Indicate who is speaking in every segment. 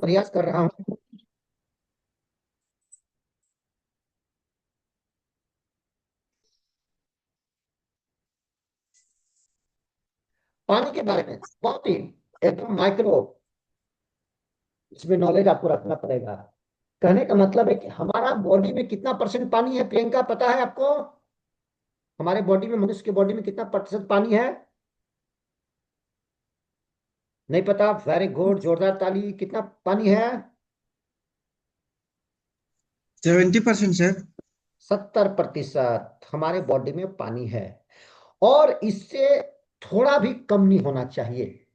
Speaker 1: प्रयास कर रहा हूँ पानी के बारे में, बहुत ही एकदम माइक्रो, इसमें नॉलेज आपको रखना पड़ेगा। कहने का मतलब है कि हमारा बॉडी में कितना परसेंट पानी है, प्रियंका पता है आपको? हमारे बॉडी में, मनुष्य के बॉडी में कितना प्रतिशत पानी है? नहीं पता? वेरी गुड, जोरदार ताली। कितना पानी है?
Speaker 2: 70% सर।
Speaker 1: 70% हमारे बॉडी में पानी है। और इससे थोड़ा भी कम नहीं होना चाहिए।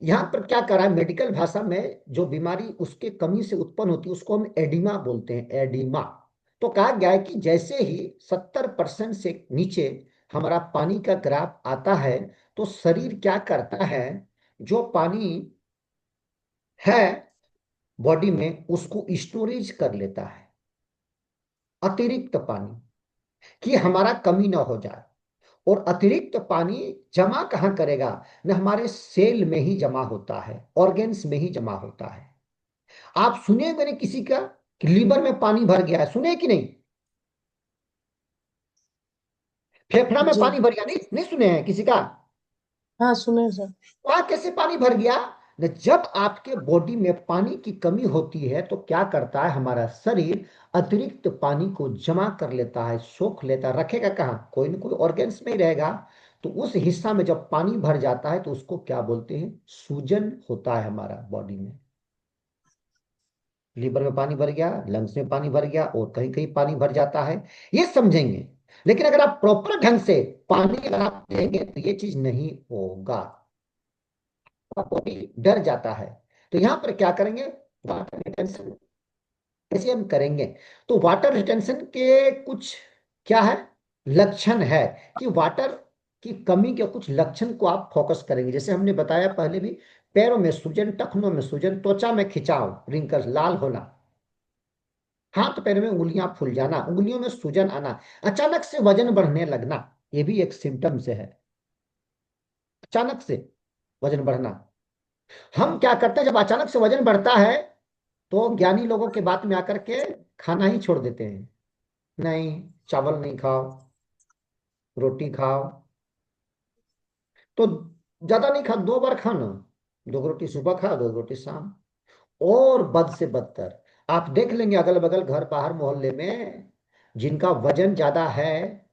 Speaker 1: यहां पर क्या करा है, मेडिकल भाषा में जो बीमारी उसके कमी से उत्पन्न होती है उसको हम एडिमा बोलते हैं, एडिमा। तो कहा गया है कि जैसे ही 70% से नीचे हमारा पानी का ग्राफ आता है, तो शरीर क्या करता है, जो पानी है बॉडी में उसको स्टोरेज कर लेता है, अतिरिक्त पानी, कि हमारा कमी ना हो जाए। और अतिरिक्त पानी जमा कहाँ करेगा? न हमारे सेल में ही जमा होता है, ऑर्गेन्स में ही जमा होता है। आप सुने मैंने किसी का कि लीवर में पानी भर गया है, सुने कि नहीं? फेफड़ा में
Speaker 2: जी।
Speaker 1: पानी भर गया, नहीं नहीं सुने हैं किसी का?
Speaker 2: हाँ, सुने सर।
Speaker 1: वहां कैसे पानी भर गया? न जब आपके बॉडी में पानी की कमी होती है तो क्या करता है हमारा शरीर, अतिरिक्त पानी को जमा कर लेता है, सोख लेता है। रखेगा कहाँ? कोई ना कोई ऑर्गेन्स में ही रहेगा। तो उस हिस्सा में जब पानी भर जाता है तो उसको क्या बोलते हैं? सूजन होता है हमारा बॉडी में। लीवर में पानी भर गया, लंग्स में पानी भर गया, और कहीं कहीं पानी भर जाता है, ये समझेंगे। लेकिन अगर आप प्रॉपर ढंग से पानी अगर आप लेंगे तो ये चीज नहीं होगा, बॉडी डर जाता है। तो यहां पर क्या करेंगे, वाटर रिटेंशन कैसे हम करेंगे? तो वाटर रिटेंशन के कुछ क्या है, लक्षण है, कि वाटर की कमी के कुछ लक्षण को आप फोकस करेंगे। जैसे हमने बताया पहले भी, पैरों में सूजन, टखनों में सूजन, त्वचा में खिंचाव, रिंकल्स, लाल होना, हाथ पैर में उंगलियां फूल जाना, उंगलियों में सूजन आना, अचानक से वजन बढ़ने लगना, ये भी एक सिम्टम से है। अचानक से वजन बढ़ना। हम क्या करते हैं जब अचानक से वजन बढ़ता है, तो ज्ञानी लोगों के बात में आकर के खाना ही छोड़ देते हैं। नहीं, चावल नहीं खाओ, रोटी खाओ। तो ज्यादा नहीं खा, 2 बार खाना, 2 रोटी सुबह खा, 2 रोटी शाम। और बद से बदतर आप देख लेंगे अगल बगल, घर बाहर, मोहल्ले में जिनका वजन ज्यादा है,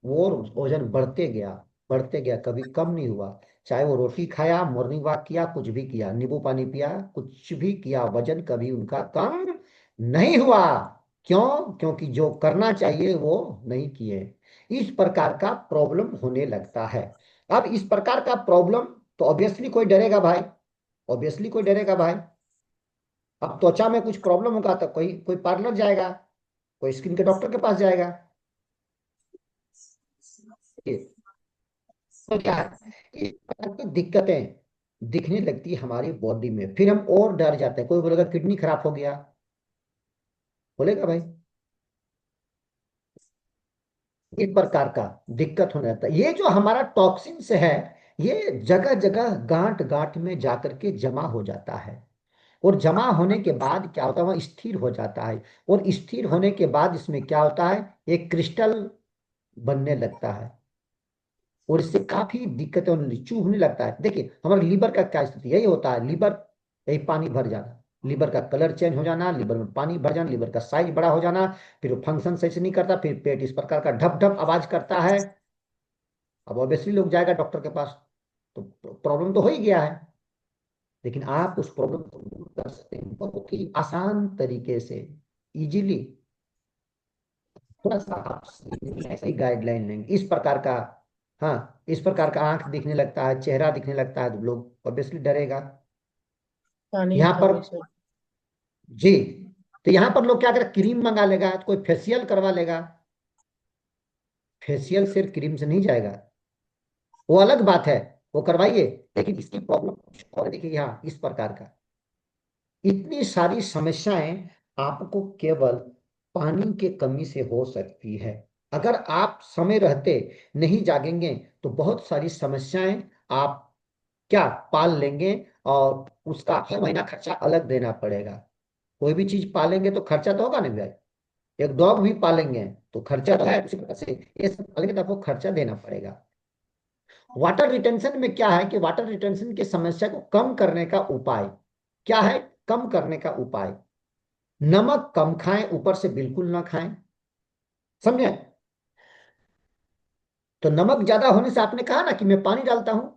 Speaker 1: वो वजन बढ़ते गया, बढ़ते गया, कभी कम नहीं हुआ। चाहे वो रोटी खाया, मॉर्निंग वॉक किया, कुछ भी किया, नींबू पानी पिया, कुछ भी किया, वजन कभी उनका कम नहीं हुआ। क्यों? क्योंकि जो करना चाहिए वो नहीं किए। इस प्रकार का प्रॉब्लम होने लगता है। अब इस प्रकार का प्रॉब्लम, तो ऑब्वियसली कोई डरेगा भाई, ऑब्वियसली कोई डरेगा भाई। अब त्वचा में कुछ प्रॉब्लम होगा तो कोई कोई पार्लर जाएगा, कोई स्किन के डॉक्टर के पास जाएगा। तो क्या है, इस प्रकार की दिक्कतें दिखने लगती है हमारी बॉडी में, फिर हम और डर जाते हैं। कोई बोलेगा किडनी खराब हो गया, बोलेगा भाई। इस प्रकार का दिक्कत होने लगता है। ये जो हमारा टॉक्सिन से है, ये जगह जगह गांठ गांठ में जाकर के जमा हो जाता है। और जमा होने के बाद क्या होता है, वह स्थिर हो जाता है। और स्थिर होने के बाद इसमें क्या होता है, एक क्रिस्टल बनने लगता है। और इससे काफी दिक्कतें चूहने लगता है। देखिए हमारे लीवर का क्या स्थिति, यही होता है, लीवर, यही पानी भर जाना, लीवर का कलर चेंज हो जाना, लीवर में पानी भर जाना, लीवर का साइज बड़ा हो जाना, फिर वो फंक्शन सही से नहीं करता, फिर पेट इस प्रकार का ढप ढप आवाज करता है। अब ऑब्वियसली लोग जाएगा डॉक्टर के पास, तो प्रॉब्लम तो हो ही गया है। लेकिन आप उस प्रॉब्लम को दूर कर सकते हैं बहुत ही आसान तरीके से, इजीली। थोड़ा सा आप ऐसे ही गाइडलाइन लेंगे इस प्रकार का। हाँ, इस प्रकार का आंख दिखने लगता है, चेहरा दिखने लगता है, तो लोग ऑब्वियसली डरेगा।
Speaker 2: पानी
Speaker 1: यहाँ पर,
Speaker 2: खाने से।
Speaker 1: जी, तो यहाँ पर लोग क्या करें, क्रीम मंगा लेगा, तो कोई फेशियल करवा लेगा। फेशियल सिर्फ क्रीम से नहीं जाएगा, वो अलग बात है, वो करवाइए। लेकिन इसकी प्रॉब्लम कुछ और देखिए, यहाँ इस प्रकार का, इतनी सारी समस्याएं आपको केवल पानी के कमी से हो सकती है। अगर आप समय रहते नहीं जागेंगे तो बहुत सारी समस्याएं आप क्या पाल लेंगे, और उसका हर महीना खर्चा अलग देना पड़ेगा। कोई भी चीज पालेंगे तो खर्चा तो होगा ना भाई। एक डॉग भी पालेंगे तो खर्चा तो है, उसी प्रकार से ये सब पालेंगे तो आपको खर्चा देना पड़ेगा। वाटर रिटेंशन में क्या है कि वाटर रिटेंशन की समस्या को कम करने का उपाय क्या है? कम करने का उपाय, नमक कम खाएं, ऊपर से बिल्कुल ना खाएं। समझे? तो नमक ज्यादा होने से आपने कहा ना कि मैं पानी डालता हूं,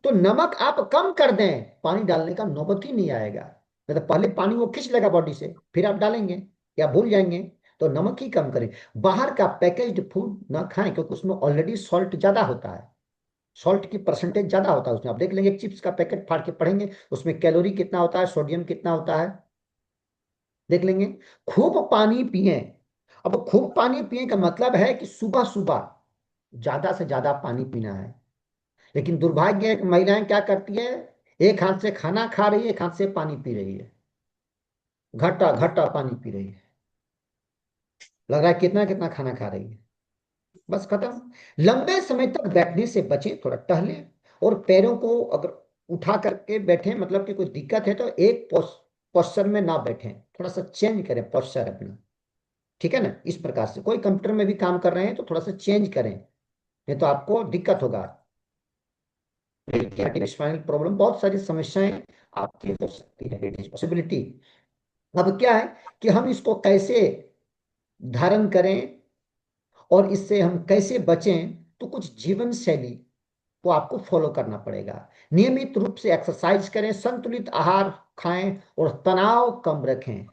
Speaker 1: तो नमक आप कम कर दें, पानी डालने का नौबत ही नहीं आएगा। नहीं तो पहले पानी वो खींच लेगा बॉडी से, फिर आप डालेंगे या भूल जाएंगे। तो नमक ही कम करें। बाहर का पैकेज्ड फूड ना खाएं, क्योंकि उसमें ऑलरेडी सॉल्ट ज्यादा होता है। सॉल्ट की परसेंटेज ज्यादा होता है उसमें। आप देख लेंगे, चिप्स का पैकेट फाड़ के पढ़ेंगे, उसमें कैलोरी कितना होता है, सोडियम कितना होता है, देख लेंगे। खूब पानी पिए। अब खूब पानी पिए का मतलब है कि सुबह सुबह ज्यादा से ज्यादा पानी पीना है। लेकिन दुर्भाग्य है कि महिलाएं क्या करती है, एक हाथ से खाना खा रही है, एक हाथ से पानी पी रही है, घट्टा घट्टा पानी पी रही है। लग रहा है कितना कितना खाना खा रही है, बस खत्म। लंबे समय तक बैठने से बचें, थोड़ा टहलें। और पैरों को अगर उठा करके बैठे, मतलब कि कोई दिक्कत है, तो एक पोस्चर में ना बैठें, थोड़ा सा चेंज करें पोस्चर अपना। ठीक है ना? इस प्रकार से कोई कंप्यूटर में भी काम कर रहे हैं तो थोड़ा सा चेंज करें, नहीं तो आपको दिक्कत होगा। स्पाइनल प्रॉब्लम, बहुत सारी समस्याएं आपकी हो सकती है, पॉसिबिलिटी। अब क्या है कि हम इसको कैसे धारण करें और इससे हम कैसे बचें, तो कुछ जीवन शैली को आपको फॉलो करना पड़ेगा। नियमित रूप से एक्सरसाइज करें, संतुलित आहार खाएं और तनाव कम रखें।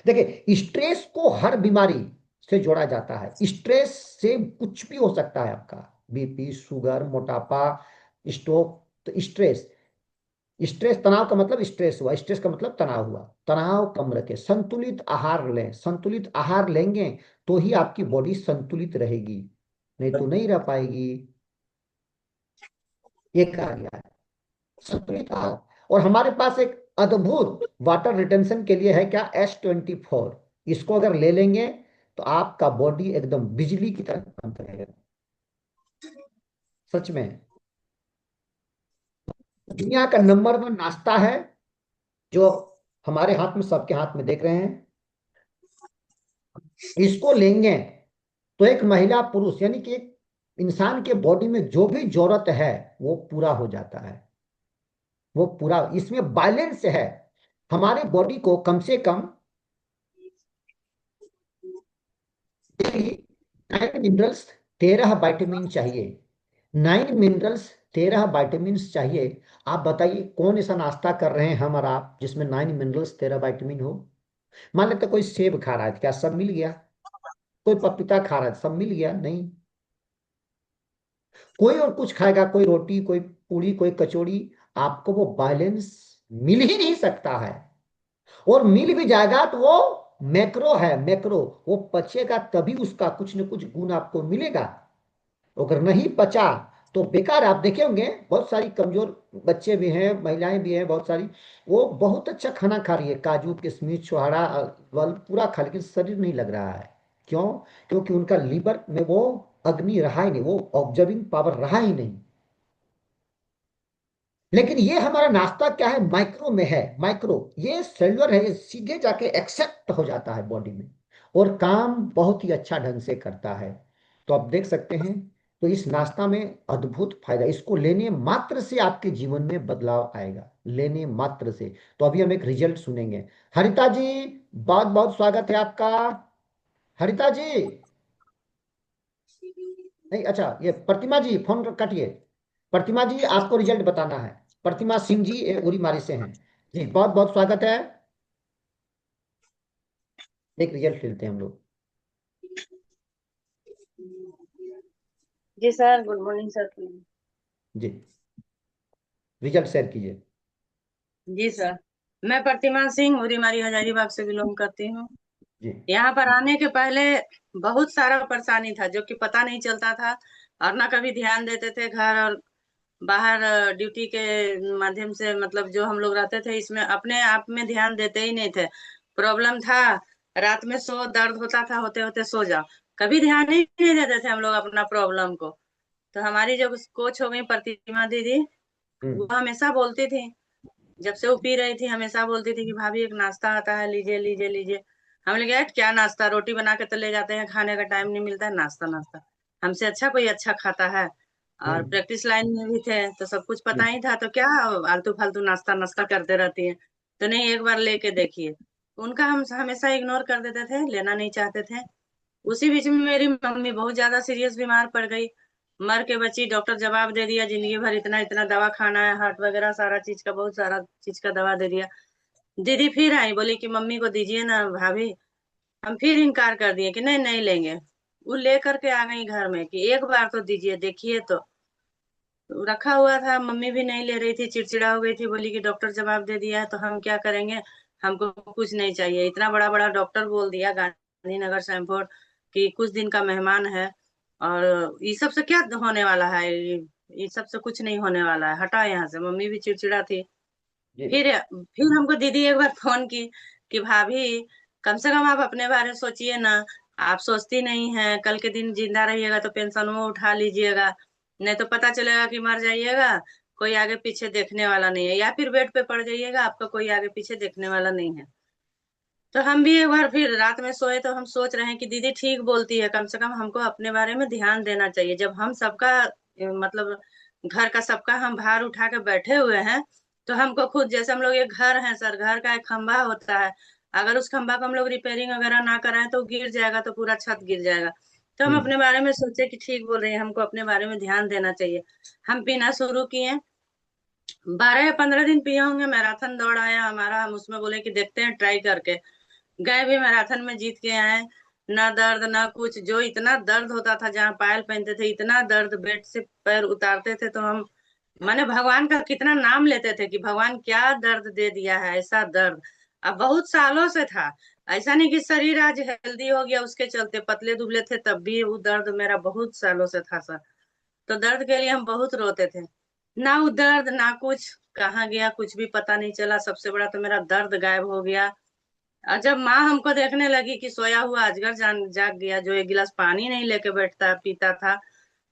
Speaker 1: देखिए, स्ट्रेस को हर बीमारी से जोड़ा जाता है। स्ट्रेस से कुछ भी हो सकता है आपका, बीपी, शुगर, मोटापा, स्ट्रोक। तो स्ट्रेस, स्ट्रेस तनाव का मतलब स्ट्रेस हुआ, स्ट्रेस का मतलब तनाव हुआ। तनाव कम रखें, संतुलित आहार लें। संतुलित आहार लेंगे तो ही आपकी बॉडी संतुलित रहेगी, नहीं तो नहीं रह पाएगी। ये कहा गया है, संतुलित आहार। और हमारे पास एक अद्भुत वाटर रिटेंशन के लिए है, क्या? S24। इसको अगर ले लेंगे तो आपका बॉडी एकदम बिजली की तरह काम करेगा, सच में। दुनिया का नंबर वन नाश्ता है जो हमारे हाथ में, सबके हाथ में देख रहे हैं। इसको लेंगे तो एक महिला पुरुष, यानी कि एक इंसान के बॉडी में जो भी जरूरत है वो पूरा हो जाता है। वो पूरा, इसमें बैलेंस है। हमारे बॉडी को कम से कम 9 मिनरल्स, 13 विटामिन चाहिए। 9 मिनरल्स, 13 विटामिन चाहिए। आप बताइए कौन ऐसा नाश्ता कर रहे हैं हम और आप जिसमें 9 मिनरल्स, 13 विटामिन हो? मान लेते कोई सेब खा रहा है, क्या सब मिल गया? कोई पपीता खा रहा है, सब मिल गया? नहीं। कोई और कुछ खाएगा, कोई रोटी, कोई पूरी, कोई कचौड़ी, आपको वो बैलेंस मिल ही नहीं सकता है। और मिल भी जाएगा तो वो मैक्रो है, मैक्रो। वो पचेगा तभी उसका कुछ न कुछ गुण आपको मिलेगा। अगर नहीं पचा तो बेकार। आप देखे होंगे बहुत सारी कमजोर बच्चे भी हैं, महिलाएं भी हैं बहुत सारी, वो बहुत अच्छा खाना खा रही है, काजू किशमिश छोहाड़ा फल पूरा खा, लेकिन शरीर नहीं लग रहा है। क्यों? क्योंकि उनका लीवर में वो अग्नि रहा ही नहीं, वो ऑब्जर्विंग पावर रहा ही नहीं। लेकिन ये हमारा नाश्ता क्या है, माइक्रो में है। माइक्रो, ये सेलुलर है, ये सीधे जाके एक्सेप्ट हो जाता है बॉडी में और काम बहुत ही अच्छा ढंग से करता है। तो आप देख सकते हैं, तो इस नाश्ता में अद्भुत फायदा, इसको लेने मात्र से आपके जीवन में बदलाव आएगा, लेने मात्र से। तो अभी हम एक रिजल्ट सुनेंगे। हरिता जी, बहुत बहुत स्वागत है आपका। हरिता जी, नहीं, अच्छा, ये प्रतिमा जी, फोन काटिए। प्रतिमा जी, आपको रिजल्ट बताना है। प्रतिमा सिंह जी, उरी मारी से हैं। जी, बहुत बहुत स्वागत है। एक रिजल्ट लेते हैं हम लोग।
Speaker 3: जी सर, गुड मॉर्निंग सर।
Speaker 1: जी, रिजल्ट शेयर कीजिए।
Speaker 3: जी सर, मैं प्रतिमा सिंह उरीमारी हजारीबाग से बिलोंग करती हूँ।
Speaker 1: जी।
Speaker 3: यहाँ पर आने के पहले बहुत सारा परेशानी था जो कि पता नहीं चलता था, और ना कभी ध्यान देते थे घर और बाहर ड्यूटी के माध्यम से, मतलब जो हम लोग रहते थे इसमें अपने आप में ध्यान देते ही नहीं थे। प्रॉब्लम था, रात में सो दर्द होता था, होते होते सो जाओ, कभी ध्यान ही नहीं देते थे हम लोग अपना प्रॉब्लम को। तो हमारी जो कोच हो गई प्रतिमा दीदी, वो हमेशा बोलती थी, जब से वो पी रही थी हमेशा बोलती थी कि भाभी एक नाश्ता आता है, लीजिए लीजिए लीजिए। हम लोग यार क्या नाश्ता, रोटी बना के तो ले जाते हैं, खाने का टाइम नहीं मिलता है, नाश्ता नाश्ता। हमसे अच्छा कोई अच्छा खाता है। और
Speaker 1: हम्म।
Speaker 3: प्रैक्टिस लाइन में भी थे तो सब कुछ पता
Speaker 1: हम्म।
Speaker 3: ही था, तो क्या आलतू फालतू नाश्ता नाश्ता करते रहती है। तो नहीं, एक बार लेके देखिए। उनका हम हमेशा इग्नोर कर देते थे, लेना नहीं चाहते थे। उसी बीच में मेरी मम्मी बहुत ज्यादा सीरियस बीमार पड़ गई, मर के बची। डॉक्टर जवाब दे दिया जिंदगी भर इतना इतना दवा खाना है, हार्ट वगैरह सारा चीज का, बहुत सारा चीज का दवा दे दिया। दीदी फिर आई, बोली कि मम्मी को दीजिए ना भाभी। हम फिर इनकार कर दिए कि नहीं नहीं लेंगे। वो लेकर के आ गई घर में कि एक बार तो दीजिए, देखिए तो। रखा हुआ था, मम्मी भी नहीं ले रही थी, चिड़चिड़ा हो गई थी, बोली कि डॉक्टर जवाब दे दिया है तो हम क्या करेंगे, हमको कुछ नहीं चाहिए। इतना बड़ा बड़ा डॉक्टर बोल दिया गांधीनगर सैमफोर्ड कि कुछ दिन का मेहमान है, और ये सब से क्या होने वाला है, ये सब से कुछ नहीं होने वाला है, हटा यहाँ से। मम्मी भी चिड़चिड़ा थी।
Speaker 1: जी।
Speaker 3: फिर हमको दीदी एक बार फोन की कि भाभी कम से कम आप अपने बारे में सोचिए ना, आप सोचती नहीं है, कल के दिन जिंदा रहिएगा तो पेंशन वो उठा लीजिएगा, नहीं तो पता चलेगा कि मर जाइएगा, कोई आगे पीछे देखने वाला नहीं है, या फिर बेड पे पड़ जाइएगा, आपका कोई आगे पीछे देखने वाला नहीं है। तो हम भी एक बार फिर रात में सोए तो हम सोच रहे हैं कि दीदी ठीक बोलती है, कम से कम हमको अपने बारे में ध्यान देना चाहिए। जब हम सबका मतलब घर का सबका हम भार उठा के बैठे हुए हैं, तो हमको खुद, जैसे हम लोग एक घर है सर, घर का एक खंभा होता है, अगर उस खंभा को हम लोग रिपेयरिंग वगैरह ना कराएं तो गिर जाएगा, तो पूरा छत गिर जाएगा। तो हम
Speaker 1: हम्म।
Speaker 3: अपने बारे में सोचे कि ठीक बोल रहे हैं, हमको अपने बारे में ध्यान देना चाहिए। हम पीना शुरू किए, 12 या 15 दिन पिए होंगे, मैराथन दौड़ आया हमारा, हम उसमें बोले कि देखते हैं ट्राई करके। गए भी मैराथन में, जीत के आए। ना दर्द ना कुछ, जो इतना दर्द होता था जहाँ पायल पहनते थे, इतना दर्द, बेड से पैर उतारते थे तो हम माने भगवान का कितना नाम लेते थे कि भगवान क्या दर्द दे दिया है, ऐसा दर्द। अब बहुत सालों से था, ऐसा नहीं कि शरीर आज हेल्दी हो गया उसके चलते, पतले दुबले थे तब भी वो दर्द मेरा बहुत सालों से था सर। तो दर्द के लिए हम बहुत रोते थे। ना वो दर्द ना कुछ, कहाँ गया कुछ भी पता नहीं चला। सबसे बड़ा तो मेरा दर्द गायब हो गया। और जब माँ हमको देखने लगी कि सोया हुआ अजगर जान जाग गया, जो एक गिलास पानी नहीं लेके बैठता पीता था,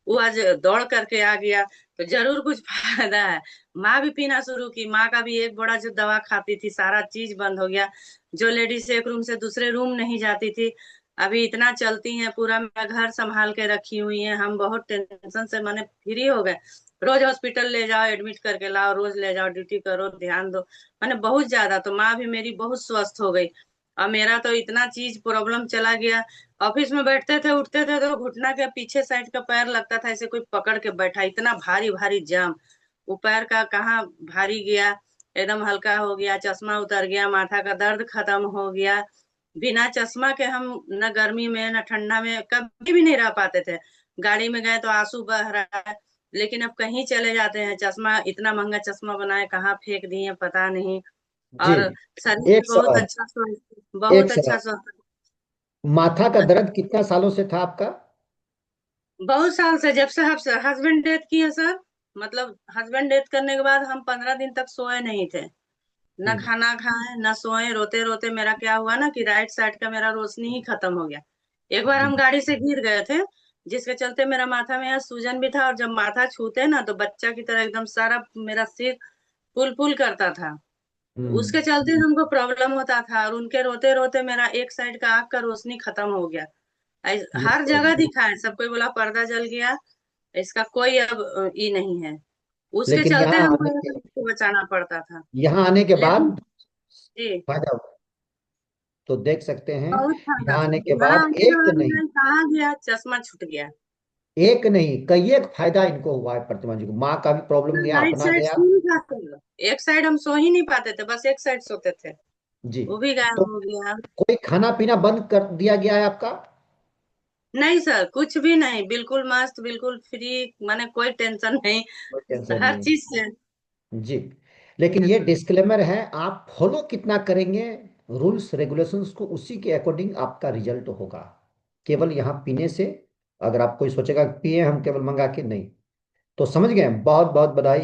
Speaker 3: वो आज दौड़ करके आ गया, तो जरूर कुछ फायदा है। माँ भी पीना शुरू की, माँ का भी एक बड़ा जो दवा खाती थी सारा चीज बंद हो गया। जो लेडीज एक रूम से दूसरे रूम नहीं जाती थी, अभी इतना चलती हैं, पूरा मेरा घर संभाल के रखी हुई है। हम बहुत टेंशन से माने फ्री हो गए। रोज हॉस्पिटल ले जाओ, एडमिट करके लाओ, रोज ले जाओ, ड्यूटी करो, ध्यान दो, माने बहुत ज्यादा। तो माँ भी मेरी बहुत स्वस्थ हो गई। और मेरा तो इतना चीज प्रॉब्लम चला गया। ऑफिस में बैठते थे उठते थे तो घुटना के पीछे साइड का पैर लगता था ऐसे कोई पकड़ के बैठा, इतना भारी भारी जाम। वो पैर का कहाँ भारी गया, एकदम हल्का हो गया, चश्मा उतर गया, माथा का दर्द खत्म हो गया। बिना चश्मा के हम न गर्मी में न ठंडा में कभी भी नहीं रह पाते थे। गाड़ी में गए तो आंसू बह रहा है, लेकिन अब कहीं चले जाते हैं, चश्मा इतना महंगा चश्मा बनाए कहाँ फेंक दिए पता नहीं।
Speaker 1: जी।
Speaker 3: और शरीर भी
Speaker 1: एक
Speaker 3: बहुत
Speaker 1: सवाल।
Speaker 3: अच्छा स्वस्थ,
Speaker 1: एक
Speaker 3: बहुत अच्छा
Speaker 1: सवाल।
Speaker 3: स्वस्थ।
Speaker 1: माथा का दर्द कितना सालों से था आपका?
Speaker 3: बहुत साल से, जब से हस्बैंड डेथ किए सर, मतलब हस्बैंड डेथ करने के बाद हम 15 दिन तक सोए नहीं थे, न
Speaker 1: हम्म।
Speaker 3: खाना खाए न सोए। रोते रोते मेरा क्या हुआ ना कि राइट साइड का मेरा रोशनी ही खत्म हो गया। एक बार
Speaker 1: जी।
Speaker 3: हम गाड़ी से गिर गए थे, जिसके चलते मेरा माथा में यहाँ सूजन भी था, और जब माथा छूते ना तो बच्चा की तरह एकदम सारा मेरा सिर फुल फुल करता था।
Speaker 1: हम्म।
Speaker 3: उसके चलते हमको प्रॉब्लम होता था, और उनके रोते रोते मेरा एक साइड का आंख का रोशनी खत्म हो गया। हर जगह दिखाए, सब कोई बोला पर्दा जल गया, इसका कोई अब ई नहीं है। उसके
Speaker 1: लेकिन
Speaker 3: चलते हमको ये सबको बचाना पड़ता था।
Speaker 1: यहाँ आने के
Speaker 3: लेकिन
Speaker 1: बाद
Speaker 3: जी,
Speaker 1: फायदा हुआ। तो देख सकते हैं,
Speaker 3: बहुत फायदा
Speaker 1: यहाँ
Speaker 3: था।
Speaker 1: आने के
Speaker 3: यहाँ
Speaker 1: बाद
Speaker 3: आने के
Speaker 1: एक
Speaker 3: बाद
Speaker 1: नहीं,
Speaker 3: मैं कहाँ गया, चश्मा छूट गया।
Speaker 1: एक नहीं कई एक फायदा इनको हुआ है प्रतिमा जी को। माँ का भी प्रॉब्लम गया,
Speaker 3: राइट
Speaker 1: अपना
Speaker 3: साइड
Speaker 1: गया।
Speaker 3: सो नहीं पाते, एक साइड हम सो ही नहीं पाते थे, बस एक साइड सोते थे,
Speaker 1: जी।
Speaker 3: वो भी गायब
Speaker 1: तो
Speaker 3: हो गया।
Speaker 1: कोई खाना पीना बंद कर दिया गया है आपका?
Speaker 3: नहीं सर, कुछ भी नहीं, बिल्कुल मस्त, बिल्कुल फ्री, माने कोई टेंशन नहीं,
Speaker 1: कोई टेंशन
Speaker 3: हर
Speaker 1: नहीं।
Speaker 3: चीज से।
Speaker 1: जी। लेकिन ये डिस्क्लेमर है, आप फॉलो कितना करेंगे रूल्स रेगुलेशंस को, उसी के अकॉर्डिंग आपका रिजल्ट होगा। केवल यहाँ पीने से, अगर आप कोई सोचेगा कि पिए हम केवल मंगा के, नहीं। तो समझ गए, बहुत बहुत बधाई।